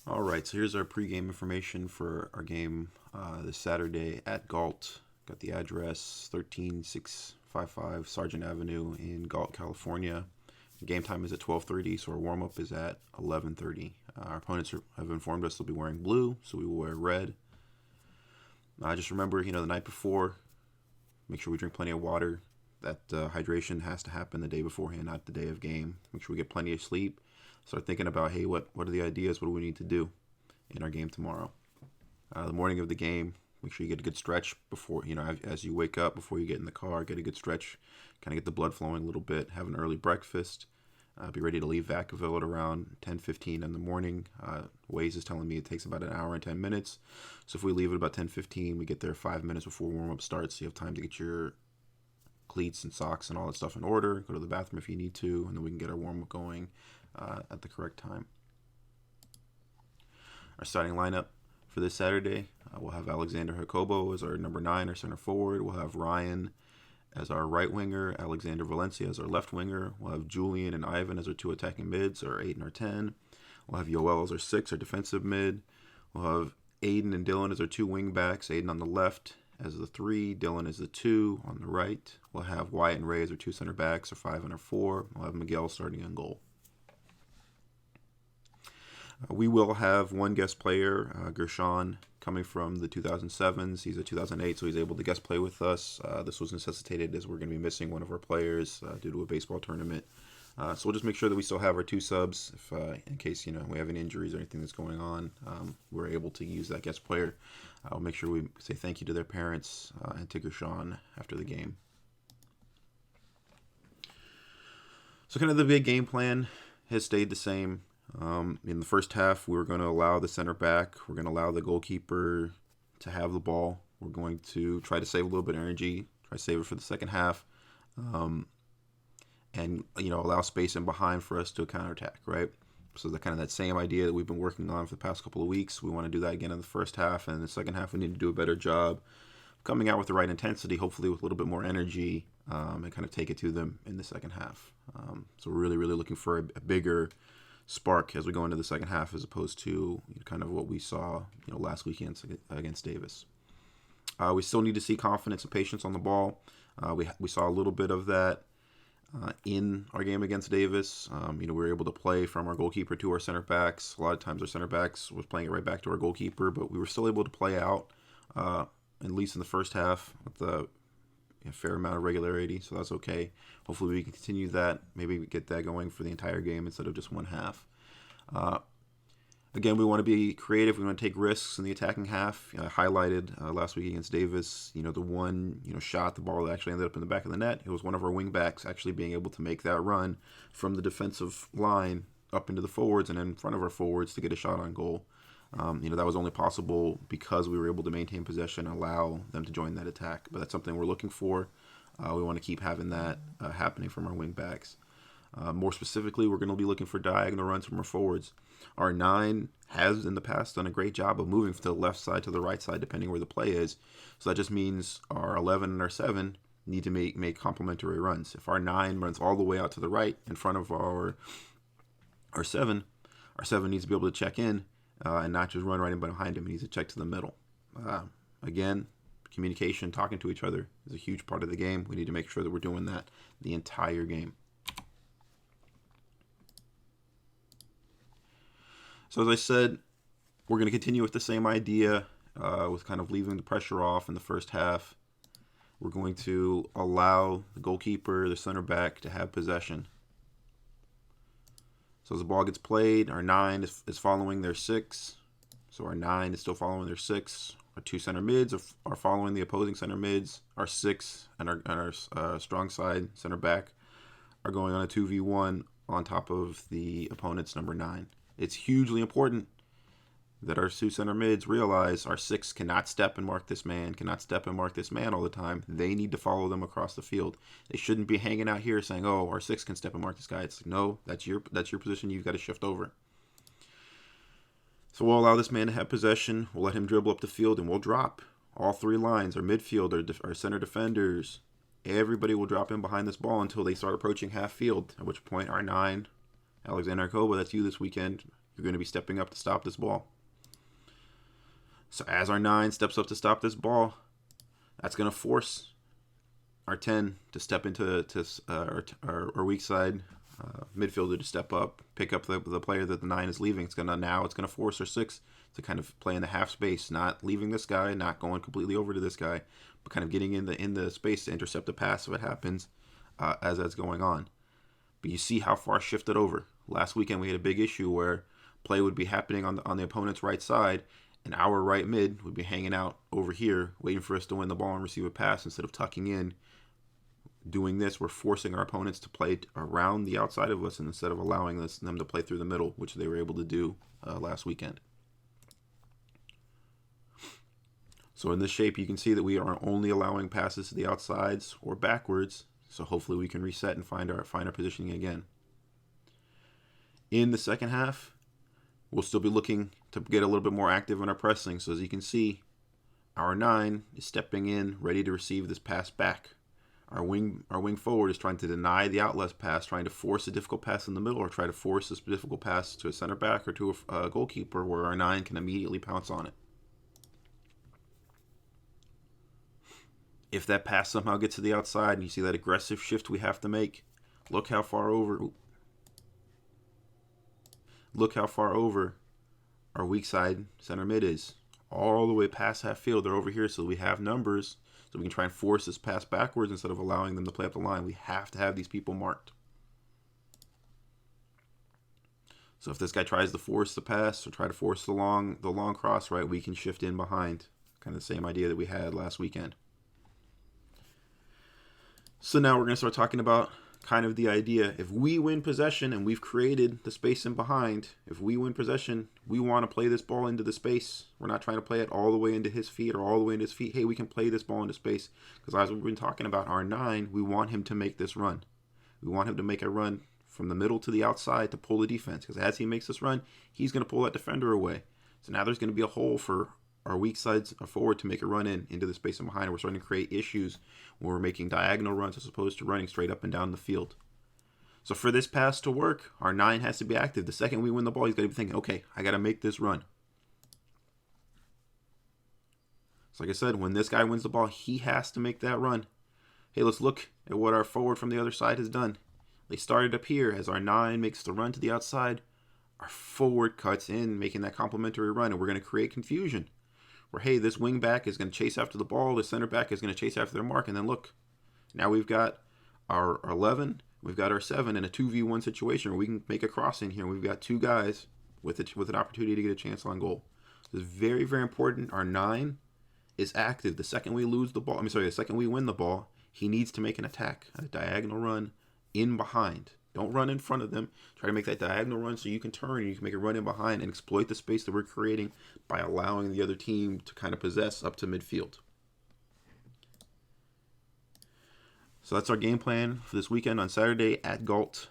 All right, so here's our pregame information for our game this Saturday at Galt. Got the address 13655 Sargent Avenue in Galt, California. The game time is at 12:30, so our warm-up is at 11:30. Our opponents have informed us they'll be wearing blue, so we will wear red. Just remember, the night before, make sure we drink plenty of water. That hydration has to happen the day beforehand, not the day of game. Make sure we get plenty of sleep. Start thinking about, hey, what are the ideas? What do we need to do in our game tomorrow? The morning of the game, make sure you get a good stretch before, as you wake up, before you get in the car, get a good stretch, kind of get the blood flowing a little bit, have an early breakfast, be ready to leave Vacaville at around 10:15 in the morning. Waze is telling me it takes about an hour and 10 minutes. So if we leave at about 10:15, we get there 5 minutes before warm-up starts, so you have time to get your cleats and socks and all that stuff in order, go to the bathroom if you need to, and then we can get our warm-up going at the correct time. Our starting lineup for this Saturday, we'll have Alexander Jacobo as our number 9, our center forward. We'll have Ryan as our right winger, Alexander Valencia as our left winger. We'll have Julian and Ivan as our 2 attacking mids, our 8 and our 10. We'll have Yoel as our 6, our defensive mid. We'll have Aiden and Dylan as our 2 wing backs, Aiden on the left as the 3, Dylan as the 2 on the right. We'll have Wyatt and Ray as our 2 center backs, our 5 and our 4. We'll have Miguel starting in goal. We will have one guest player, Gershon, coming from the 2007s. He's a 2008, so he's able to guest play with us. This was necessitated as we're going to be missing one of our players due to a baseball tournament. So we'll just make sure that we still have our 2 subs if, in case we have any injuries or anything that's going on. We're able to use that guest player. I'll make sure we say thank you to their parents and to Gershon after the game. So kind of the big game plan has stayed the same. In the first half, we were going to allow the center back, we're going to allow the goalkeeper to have the ball. We're going to try to save a little bit of energy, try to save it for the second half, and allow space in behind for us to counterattack, right? So the kind of that same idea that we've been working on for the past couple of weeks, we want to do that again in the first half, and in the second half we need to do a better job coming out with the right intensity, hopefully with a little bit more energy, and kind of take it to them in the second half. So we're really, really looking for a bigger spark as we go into the second half, as opposed to kind of what we saw last weekend against Davis. We still need to see confidence and patience on the ball. We saw a little bit of that in our game against Davis. We were able to play from our goalkeeper to our center backs. A lot of times our center backs was playing it right back to our goalkeeper, but we were still able to play out, at least in the first half, with a fair amount of regularity, so that's okay. Hopefully we can continue that, maybe get that going for the entire game instead of just one half. Again, we want to be creative. We want to take risks in the attacking half. I highlighted last week against Davis, the one shot, the ball that actually ended up in the back of the net. It was one of our wing backs actually being able to make that run from the defensive line up into the forwards and in front of our forwards to get a shot on goal. That was only possible because we were able to maintain possession and allow them to join that attack. But that's something we're looking for. We want to keep having that happening from our wing backs. More specifically, we're going to be looking for diagonal runs from our forwards. Our 9 has in the past done a great job of moving to the left side to the right side, depending where the play is. So that just means our 11 and our 7 need to make complementary runs. If our 9 runs all the way out to the right in front of our 7, our 7 needs to be able to check in and not just run right in behind him. He needs to check to the middle. Again, communication, talking to each other is a huge part of the game. We need to make sure that we're doing that the entire game. So as I said, we're going to continue with the same idea with kind of leaving the pressure off in the first half. We're going to allow the goalkeeper, the center back, to have possession. So as the ball gets played, our 9 is following their 6. So our 9 is still following their 6. Our 2 center mids are following the opposing center mids. Our 6 and our strong side center back are going on a 2v1 on top of the opponent's number 9. It's hugely important that our 2 center mids realize our 6 cannot step and mark this man, all the time. They need to follow them across the field. They shouldn't be hanging out here saying, oh, our 6 can step and mark this guy. It's like, no, that's your position. You've got to shift over. So we'll allow this man to have possession. We'll let him dribble up the field, and we'll drop all 3 lines, our midfield, our center defenders. Everybody will drop in behind this ball until they start approaching half field, at which point our 9, Alexander Jacobo, that's you this weekend. you're going to be stepping up to stop this ball. So as our 9 steps up to stop this ball, that's going to force our 10 to step into our weak side midfielder to step up, pick up the player that the 9 is leaving. It's going to force our 6 to kind of play in the half space, not leaving this guy, not going completely over to this guy, but kind of getting in the space to intercept the pass if it happens as that's going on. But you see how far shifted over. Last weekend we had a big issue where play would be happening on the opponent's right side, and our right mid would be hanging out over here, waiting for us to win the ball and receive a pass instead of tucking in. Doing this, we're forcing our opponents to play around the outside of us instead of allowing them to play through the middle, which they were able to do last weekend. So in this shape, you can see that we are only allowing passes to the outsides or backwards. So hopefully we can reset and find our positioning again. In the second half, we'll still be looking to get a little bit more active in our pressing. So as you can see, our 9 is stepping in, ready to receive this pass back. Our wing forward is trying to deny the outlet pass, trying to force a difficult pass in the middle, or try to force this difficult pass to a center back or to a goalkeeper where our 9 can immediately pounce on it. If that pass somehow gets to the outside and you see that aggressive shift we have to make, look how far over our weak side center mid is. All the way past half field, they're over here, so we have numbers, so we can try and force this pass backwards instead of allowing them to play up the line. We have to have these people marked. So if this guy tries to force the pass or try to force the long cross, right, we can shift in behind. Kind of the same idea that we had last weekend. So now we're going to start talking about kind of the idea. If we win possession and we've created the space in behind, if we win possession, we want to play this ball into the space. We're not trying to play it all the way into his feet or all the way into his feet. Hey, we can play this ball into space. Because as we've been talking about, our 9, we want him to make this run. We want him to make a run from the middle to the outside to pull the defense. Because as he makes this run, he's going to pull that defender away. So now there's going to be a hole for our weak sides forward to make a run into the space in behind. And we're starting to create issues when we're making diagonal runs as opposed to running straight up and down the field. So for this pass to work, our 9 has to be active. The second we win the ball, he's got to be thinking, okay, I got to make this run. So like I said, when this guy wins the ball, he has to make that run. Hey, let's look at what our forward from the other side has done. They started up here. As our 9 makes the run to the outside, our forward cuts in, making that complementary run, and we're going to create confusion. Where, hey, this wing back is going to chase after the ball, the center back is going to chase after their mark, and then look, now we've got our 11, we've got our 7 in a 2v1 situation where we can make a cross in here, and we've got 2 guys with an opportunity to get a chance on goal. So it's very, very important. Our 9 is active. The second we the second we win the ball, he needs to make an attack, a diagonal run in behind. Don't run in front of them. Try to make that diagonal run so you can turn and you can make a run in behind and exploit the space that we're creating by allowing the other team to kind of possess up to midfield. So that's our game plan for this weekend on Saturday at Galt.